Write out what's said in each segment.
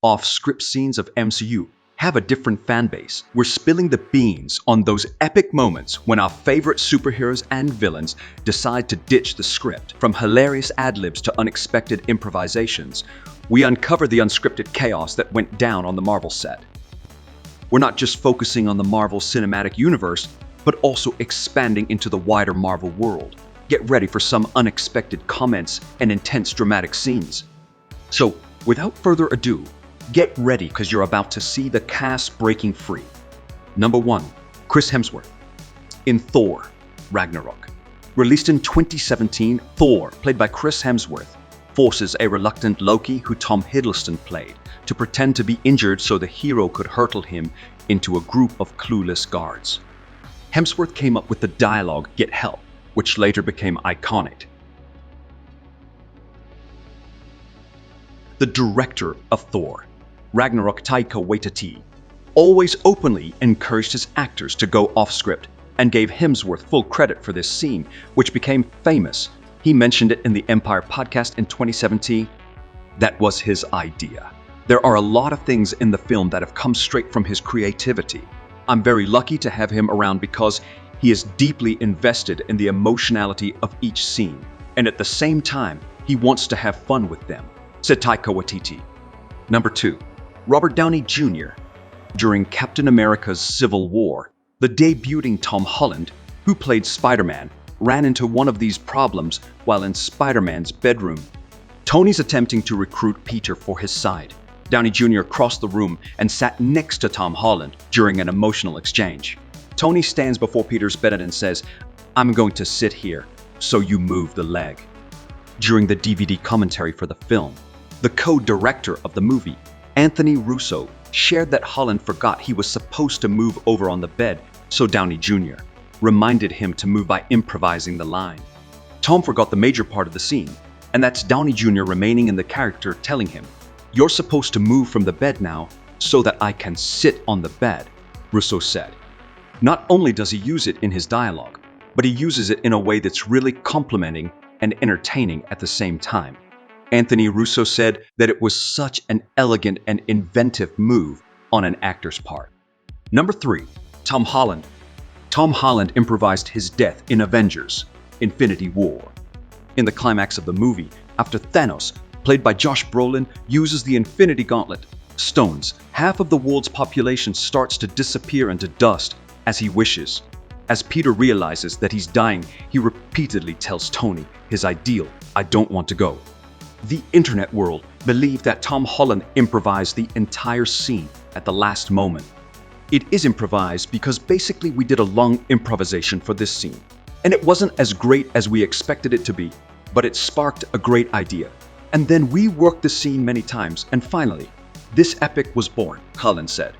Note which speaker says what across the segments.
Speaker 1: Off-script scenes of MCU have a different fan base. We're spilling the beans on those epic moments when our favorite superheroes and villains decide to ditch the script. From hilarious ad-libs to unexpected improvisations, we uncover the unscripted chaos that went down on the Marvel set. We're not just focusing on the Marvel Cinematic Universe, but also expanding into the wider Marvel world. Get ready for some unexpected comments and intense dramatic scenes. So, without further ado, get ready because you're about to see the cast breaking free. Number 1. Chris Hemsworth. In Thor: Ragnarok. Released in 2017, Thor, played by Chris Hemsworth, forces a reluctant Loki, who Tom Hiddleston played, to pretend to be injured so the hero could hurtle him into a group of clueless guards. Hemsworth came up with the dialogue, "Get help," which later became iconic. The director of Thor: Ragnarok, Taika Waititi, always openly encouraged his actors to go off-script and gave Hemsworth full credit for this scene, which became famous. He mentioned it in the Empire podcast in 2017. That was his idea. There are a lot of things in the film that have come straight from his creativity. I'm very lucky to have him around because he is deeply invested in the emotionality of each scene, and at the same time, he wants to have fun with them, said Taika Waititi. Number 2. Robert Downey Jr. During Captain America's Civil War, the debuting Tom Holland, who played Spider-Man, ran into one of these problems while in Spider-Man's bedroom. Tony's attempting to recruit Peter for his side. Downey Jr. crossed the room and sat next to Tom Holland during an emotional exchange. Tony stands before Peter's bed and says, "I'm going to sit here, so you move the leg." During the DVD commentary for the film, the co-director of the movie, Anthony Russo, shared that Holland forgot he was supposed to move over on the bed, so Downey Jr. reminded him to move by improvising the line. Tom forgot the major part of the scene, and that's Downey Jr. remaining in the character telling him, "You're supposed to move from the bed now so that I can sit on the bed," Russo said. Not only does he use it in his dialogue, but he uses it in a way that's really complimenting and entertaining at the same time. Anthony Russo said that it was such an elegant and inventive move on an actor's part. Number 3. Tom Holland. Tom Holland improvised his death in Avengers: Infinity War. In the climax of the movie, after Thanos, played by Josh Brolin, uses the Infinity Gauntlet, stones, half of the world's population starts to disappear into dust as he wishes. As Peter realizes that he's dying, he repeatedly tells Tony his ideal, "I don't want to go." The internet world believed that Tom Holland improvised the entire scene at the last moment. It is improvised because basically we did a long improvisation for this scene, and it wasn't as great as we expected it to be, but it sparked a great idea. And then we worked the scene many times, and finally, this epic was born, Holland said.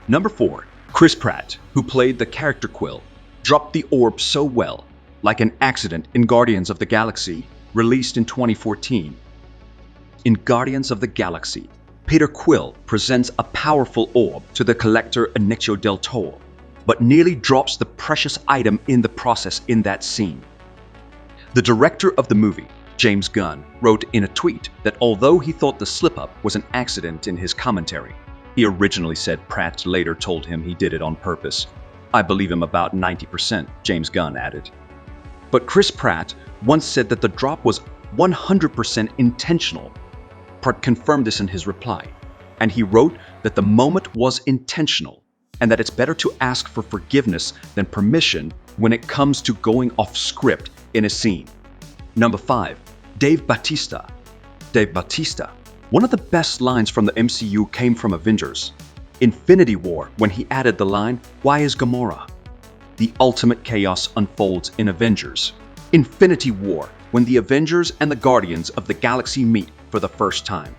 Speaker 1: Number 4. Chris Pratt, who played the character Quill, dropped the orb so well, like an accident in Guardians of the Galaxy, released in 2014. In Guardians of the Galaxy, Peter Quill presents a powerful orb to the collector Inicio del Toro, but nearly drops the precious item in the process in that scene. The director of the movie, James Gunn, wrote in a tweet that although he thought the slip-up was an accident in his commentary, he originally said Pratt later told him he did it on purpose. "I believe him about 90%, James Gunn added. But Chris Pratt once said that the drop was 100% intentional. Pratt confirmed this in his reply, and he wrote that the moment was intentional and that it's better to ask for forgiveness than permission when it comes to going off script in a scene. Number 5. Dave Bautista. Dave Bautista. One of the best lines from the MCU came from Avengers: Infinity War, when he added the line, "Why is Gamora?" The ultimate chaos unfolds in Avengers. Infinity War, when the Avengers and the Guardians of the Galaxy meet for the first time.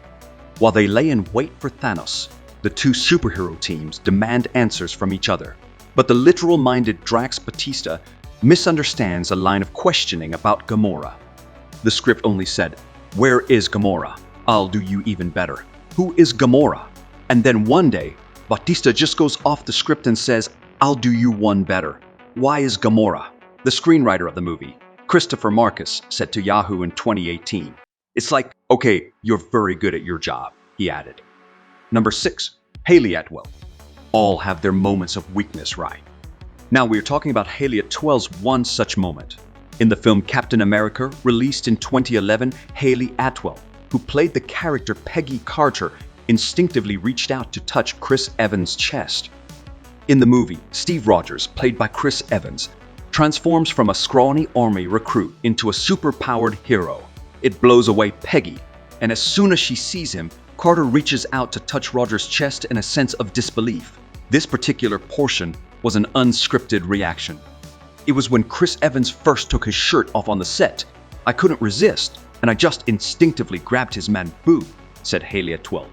Speaker 1: While they lay in wait for Thanos, the two superhero teams demand answers from each other. But the literal-minded Drax Bautista misunderstands a line of questioning about Gamora. The script only said, "Where is Gamora? I'll do you even better. Who is Gamora?" And then one day, Bautista just goes off the script and says, "I'll do you one better. Why is Gamora?" The screenwriter of the movie, Christopher Marcus, said to Yahoo in 2018, "It's like, okay, you're very good at your job," he added. Number 6. Haley Atwell. All have their moments of weakness, right? Now we're talking about Haley Atwell's one such moment. In the film Captain America, released in 2011, Haley Atwell, who played the character Peggy Carter, instinctively reached out to touch Chris Evans' chest. In the movie, Steve Rogers, played by Chris Evans, transforms from a scrawny army recruit into a super-powered hero. It blows away Peggy, and as soon as she sees him, Carter reaches out to touch Rogers' chest in a sense of disbelief. This particular portion was an unscripted reaction. It was when Chris Evans first took his shirt off on the set. I couldn't resist, and I just instinctively grabbed his man boob, said Haley Atwell.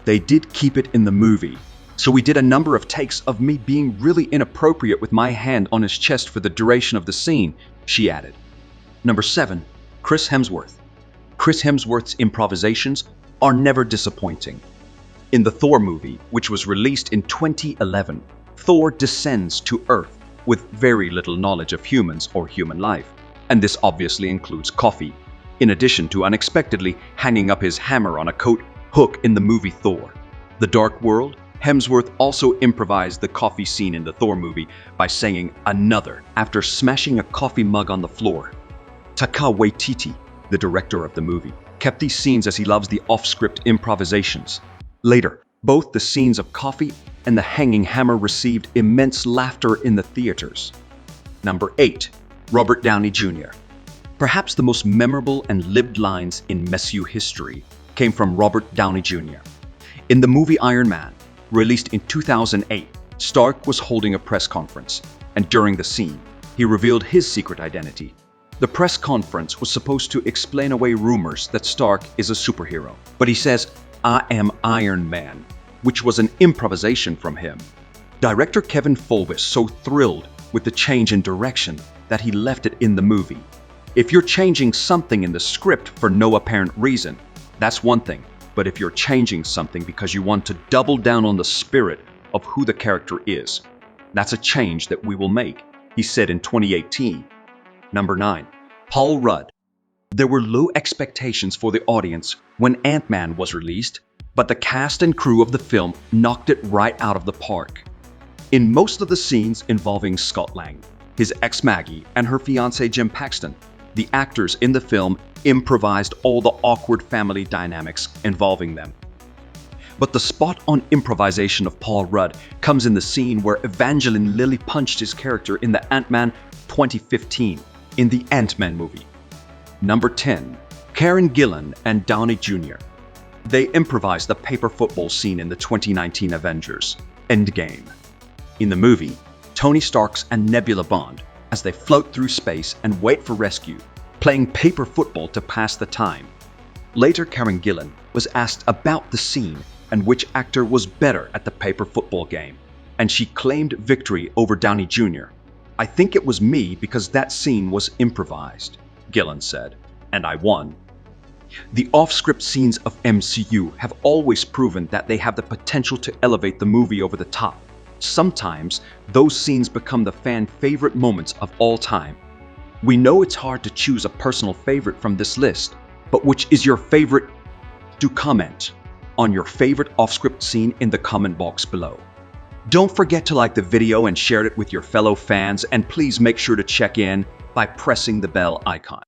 Speaker 1: They did keep it in the movie, so we did a number of takes of me being really inappropriate with my hand on his chest for the duration of the scene, she added. Number 7. Chris Hemsworth. Chris Hemsworth's improvisations are never disappointing. In the Thor movie, which was released in 2011, Thor descends to Earth with very little knowledge of humans or human life, and this obviously includes coffee, in addition to unexpectedly hanging up his hammer on a coat hook in the movie Thor. The Dark World, Hemsworth also improvised the coffee scene in the Thor movie by saying "another" after smashing a coffee mug on the floor. Taika Waititi, the director of the movie, kept these scenes as he loves the off-script improvisations. Later, both the scenes of coffee and the hanging hammer received immense laughter in the theaters. Number 8. Robert Downey Jr. Perhaps the most memorable and lived lines in MCU history came from Robert Downey Jr. In the movie Iron Man, released in 2008, Stark was holding a press conference, and during the scene, he revealed his secret identity. The press conference was supposed to explain away rumors that Stark is a superhero, but he says, "I am Iron Man," which was an improvisation from him. Director Kevin Feige was so thrilled with the change in direction that he left it in the movie. If you're changing something in the script for no apparent reason, that's one thing, but if you're changing something because you want to double down on the spirit of who the character is, that's a change that we will make, he said in 2018. Number 9. Paul Rudd. There were low expectations for the audience when Ant-Man was released, but the cast and crew of the film knocked it right out of the park. In most of the scenes involving Scott Lang, his ex-Maggie, and her fiancé Jim Paxton, the actors in the film improvised all the awkward family dynamics involving them. But the spot-on improvisation of Paul Rudd comes in the scene where Evangeline Lilly punched his character in the Ant-Man 2015 in the Ant-Man movie. Number 10. Karen Gillan and Downey Jr. They improvised the paper football scene in the 2019 Avengers Endgame. In the movie, Tony Stark and Nebula bond as they float through space and wait for rescue, playing paper football to pass the time. Later, Karen Gillan was asked about the scene and which actor was better at the paper football game, and she claimed victory over Downey Jr. "I think it was me because that scene was improvised," Gillan said, "and I won." The off-script scenes of MCU have always proven that they have the potential to elevate the movie over the top. Sometimes, those scenes become the fan favorite moments of all time. We know it's hard to choose a personal favorite from this list, but which is your favorite? Do comment on your favorite off-script scene in the comment box below. Don't forget to like the video and share it with your fellow fans, and please make sure to check in by pressing the bell icon.